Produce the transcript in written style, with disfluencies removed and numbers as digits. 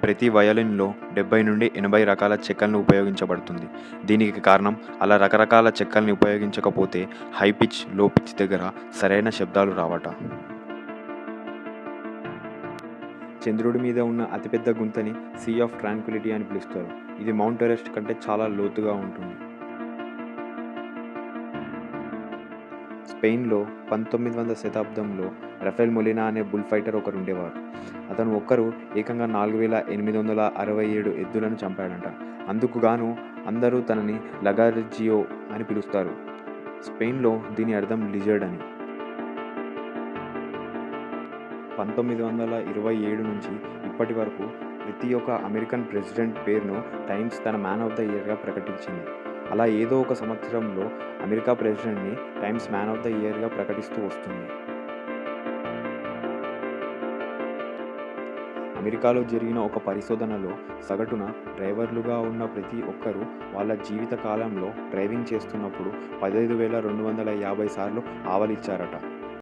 ప్రతి వయోలిన్‌లో 70 నుండి 80 రకాల చెక్కలను ఉపయోగించబడుతుంది. దీనికి కారణం అలా రకరకాల చెక్కల్ని ఉపయోగించకపోతే హై పిచ్, లో పిచ్ దగ్గర సరైన శబ్దాలు రావట. చంద్రుడి మీద ఉన్న అతిపెద్ద గుంతని సీ ఆఫ్ ట్రాంక్విలిటీ అని పిలుస్తారు. ఇది మౌంట్ ఎవరెస్ట్ కంటే చాలా లోతుగా ఉంటుంది. స్పెయిన్‌లో 19వ శతాబ్దంలో రఫేల్ మొలినా అనే బుల్ ఫైటర్ ఒకరుండేవారు. అతను ఒక్కరు ఏకంగా 4867 ఎద్దులను చంపాడంట. అందుకు గాను అందరూ తనని లగార్జియో అని పిలుస్తారు. స్పెయిన్‌లో దీని అర్థం లిజర్డ్ అని. 1927 నుంచి ఇప్పటి వరకు ప్రతి ఒక్క అమెరికన్ ప్రెసిడెంట్ పేరును టైమ్స్ తన మ్యాన్ ఆఫ్ ద ఇయర్‌గా ప్రకటించింది. అలా ఏదో ఒక సంవత్సరంలో అమెరికా ప్రెసిడెంట్‌ని టైమ్స్ మ్యాన్ ఆఫ్ ద ఇయర్‌గా ప్రకటిస్తూ వస్తుంది. అమెరికాలో జరిగిన ఒక పరిశోధనలో సగటున డ్రైవర్లుగా ఉన్న ప్రతి ఒక్కరూ వాళ్ళ జీవిత కాలంలో డ్రైవింగ్ చేస్తున్నప్పుడు 15,250 సార్లు ఆవలిచ్చారట.